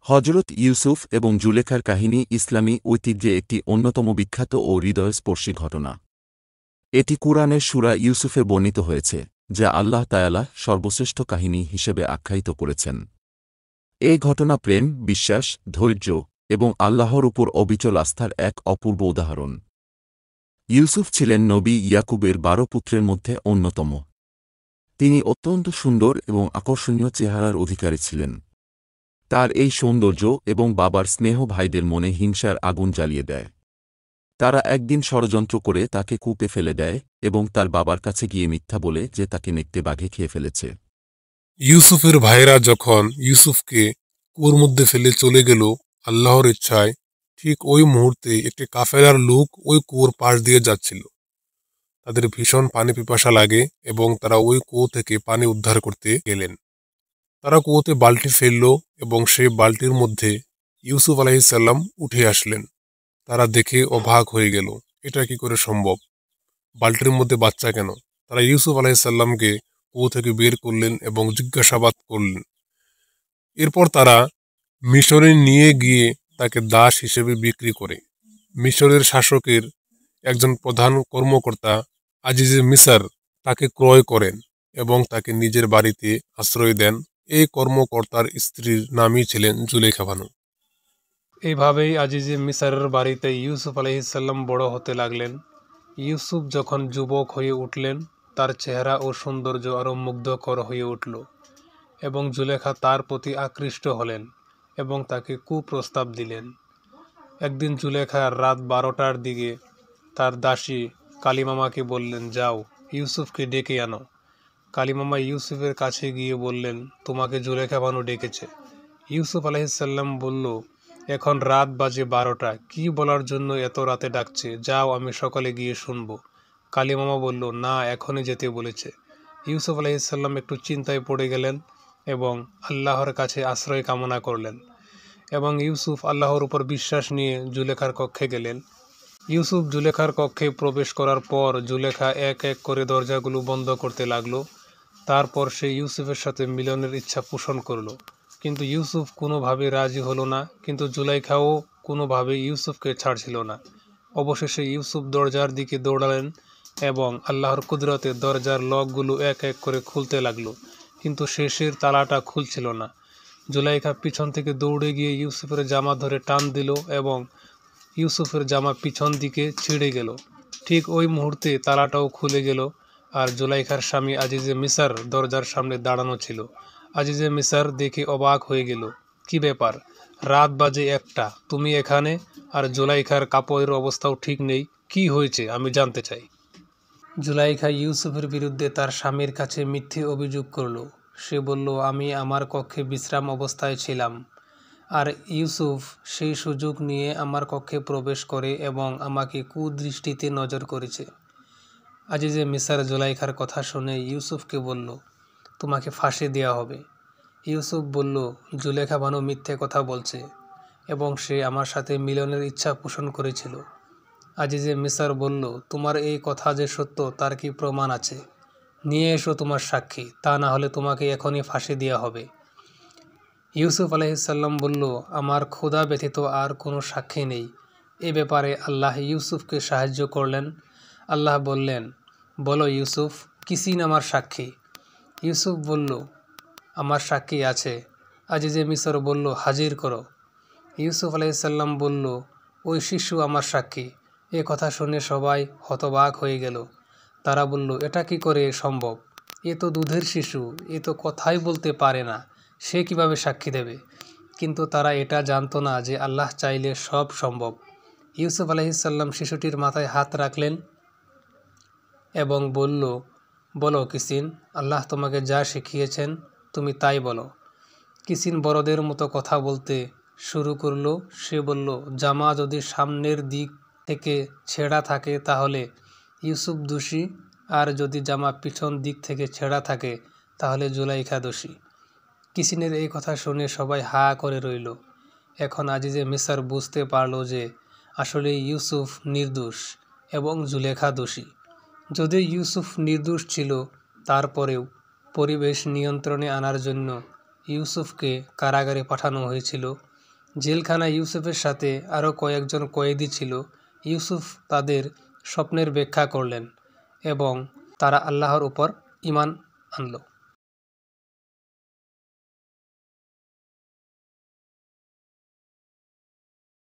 হজরত ইউসুফ এবং জুলেখার কাহিনী ইসলামী ঐতিহ্যে একটি অন্যতম বিখ্যাত ও হৃদয়স্পর্শী ঘটনা। এটি কুরআনের সূরা ইউসুফে বর্ণিত হয়েছে, যা আল্লাহ তাআলা সর্বশ্রেষ্ঠ কাহিনী হিসেবে আখ্যায়িত করেছেন। এই ঘটনা প্রেম, বিশ্বাস, ধৈর্য এবং আল্লাহর উপর অবিচল আস্থার এক অপূর্ব উদাহরণ। ইউসুফ ছিলেন নবী ইয়াকুবের 12 পুত্রের মধ্যে অন্যতম। তিনি অত্যন্ত সুন্দর এবং আকর্ষণীয় চেহারার অধিকারী ছিলেন। তার এই সৌন্দর্য এবং বাবার স্নেহ ভাইদের মনে হিংসার আগুন জ্বালিয়ে দেয়। তারা একদিন ষড়যন্ত্র করে তাকে কূপে ফেলে দেয় এবং তার বাবার কাছে গিয়ে মিথ্যা বলে যে তাকে নেকড়ে বাঘে খেয়ে ফেলেছে। ইউসুফের ভাইরা যখন ইউসুফকে কুয়োর মধ্যে ফেলে চলে গেল আল্লাহর ইচ্ছায়, ঠিক ওই মুহূর্তে একটি কাফেলার লোক ওই কুয়োর পাশ দিয়ে যাচ্ছিল। তাদের ভীষণ পানি পিপাসা লাগে এবং তারা ওই কুয়ো থেকে পানি উদ্ধার করতে গেলেন। তারা কুয়োতে বালতি ফেলল এবং সেই বালতির মধ্যে ইউসুফ আলাইহিসসালাম উঠে আসলেন। তারা দেখে অবাক হয়ে গেল, এটা কি করে সম্ভব? বালতির মধ্যে বাচ্চা কেন? তারা ইউসুফ আলাইহিসসালামকে কুয়ো থেকে বের করলেন এবং জিজ্ঞাসাবাদ করলেন। এরপর তারা মিশরে নিয়ে গিয়ে তাকে দাস হিসেবে বিক্রি করে। মিশরের শাসকের একজন প্রধান কর্মকর্তা আজিজে মিসর তাকে ক্রয় করেন এবং তাকে নিজের বাড়িতে আশ্রয় দেন। এই কর্মকর্তার স্ত্রীর নামই ছিলেন জুলেখা বানু। এইভাবেই আজিজে মিসরের বাড়িতে ইউসুফ আলাইহিসসালাম বড় হতে লাগলেন। ইউসুফ যখন যুবক হয়ে উঠলেন, তার চেহারা ও সৌন্দর্য আরও মুগ্ধকর হয়ে উঠল এবং জুলেখা তার প্রতি আকৃষ্ট হলেন এবং তাকে কুপ্রস্তাব দিলেন। একদিন জুলেখা রাত 12টার দিকে তার দাসী কালিমামাকে বললেন, যাও ইউসুফকে ডেকে আনো। কালিমামা ইউসুফের কাছে গিয়ে বললেন, তোমাকে জুলেখা বানু ডেকেছে। ইউসুফ আলাইহিসসালাম বলল, এখন রাত বাজে 12টা, কি বলার জন্য এত রাতে ডাকছে? যাও, আমি সকালে গিয়ে শুনব। কালিমামা বলল, না, এখনই যেতে বলেছে। ইউসুফ আলাইহিসসালাম একটু চিন্তায় পড়ে গেলেন এবং আল্লাহর কাছে আশ্রয় কামনা করলেন এবং ইউসুফ আল্লাহর উপর বিশ্বাস নিয়ে জুলেখার কক্ষে গেলেন। ইউসুফ জুলেখার কক্ষে প্রবেশ করার পর জুলেখা এক এক করে দরজাগুলো বন্ধ করতে লাগলো। তারপর সে ইউসুফের সাথে মিলনের ইচ্ছা পোষণ করলো, কিন্তু ইউসুফ কোনোভাবে রাজি হলো না, কিন্তু জুলেখাও কোনোভাবে ইউসুফকে ছাড়ছিল না। অবশেষে ইউসুফ দরজার দিকে দৌড়ালেন এবং আল্লাহর কুদরতে দরজার লকগুলো এক এক করে খুলতে লাগলো, কিন্তু শেষের তালাটা খুলছিল না। জুলেখা পিছন থেকে দৌড়ে গিয়ে ইউসুফের জামা ধরে টান দিল এবং ইউসুফের জামা পিছন দিকে ছিঁড়ে গেল। ঠিক ওই মুহূর্তে তালাটাও খুলে গেল আর জুলেখার স্বামী আজিজে মিসর দরজার সামনে দাঁড়ানো ছিল। আজিজে মিসর দেখে অবাক হয়ে গেল, কি ব্যাপার? রাত বাজে 1টা, তুমি এখানে, আর জুলেখার কাপড়ের অবস্থাও ঠিক নেই, কি হয়েছে আমি জানতে চাই। জুলেখা ইউসুফের বিরুদ্ধে তার স্বামীর কাছে মিথ্যে অভিযোগ করল। সে বলল, আমি আমার কক্ষে বিশ্রাম অবস্থায় ছিলাম আর ইউসুফ সেই সুযোগ নিয়ে আমার কক্ষে প্রবেশ করে এবং আমাকে কুদৃষ্টিতে নজর করেছে। আজিজে মিসর জুলেখার কথা শুনে ইউসুফকে বলল, তোমাকে ফাঁসি দেওয়া হবে। ইউসুফ বলল, জুলেখা বানু মিথ্যে কথা বলছে এবং সে আমার সাথে মিলনের ইচ্ছা পোষণ করেছিল। আজিজে মিসর বলল, তোমার এই কথা যে সত্য তার কি প্রমাণ আছে? নিয়ে এসো তোমার সাক্ষী, তা না হলে তোমাকে এখনই ফাঁসি দেওয়া হবে। ইউসুফ আলাইহিসসালাম বলল, আমার খোদা ব্যতীত আর কোনো সাক্ষী নেই। এ ব্যাপারে আল্লাহ ইউসুফকে সাহায্য করলেন। আল্লাহ বললেন, বলো ইউসুফ, কিসিন আমার সাক্ষী? ইউসুফ বলল, আমার সাক্ষী আছে। আজিজে মিসর বলল, হাজির করো। ইউসুফ আলাইহিসসালাম বলল, ওই শিশু আমার সাক্ষী। এ কথা শুনে সবাই হতবাক হয়ে গেল। তারা বলল, এটা কি করে সম্ভব? এ তো দুধের শিশু, এ তো কথাই বলতে পারে না, সে কিভাবে সাক্ষী দেবে? কিন্তু তারা এটা জানতো না যে আল্লাহ চাইলে সব সম্ভব। ইউসুফ আলাইহিসসালাম শিশুটির মাথায় হাত রাখলেন এবং বলল, বলো কিসিন, আল্লাহ তোমাকে যা শিখিয়েছেন তুমি তাই বলো। কিসিন বড়দের মতো কথা বলতে শুরু করলো। সে বলল, জামা যদি সামনের দিক থেকে ছেঁড়া থাকে তাহলে ইউসুফ দোষী, আর যদি জামা পিছন দিক থেকে ছেঁড়া থাকে তাহলে জুলেখা দোষী। কিসিনের এই কথা শুনে সবাই হা করে রইল। এখন আজিজে মিসর বুঝতে পারল যে আসলে ইউসুফ নির্দোষ এবং জুলেখা দোষী। যদি ইউসুফ নির্দোষ ছিল, তারপরেও পরিবেশ নিয়ন্ত্রণে আনার জন্য ইউসুফকে কারাগারে পাঠানো হয়েছিল জেলখানায় ইউসুফের সাথে আরও কয়েকজন কয়েদি ছিল। ইউসুফ তাদের স্বপ্নের ব্যাখ্যা করলেন এবং তারা আল্লাহর উপর ঈমান আনল।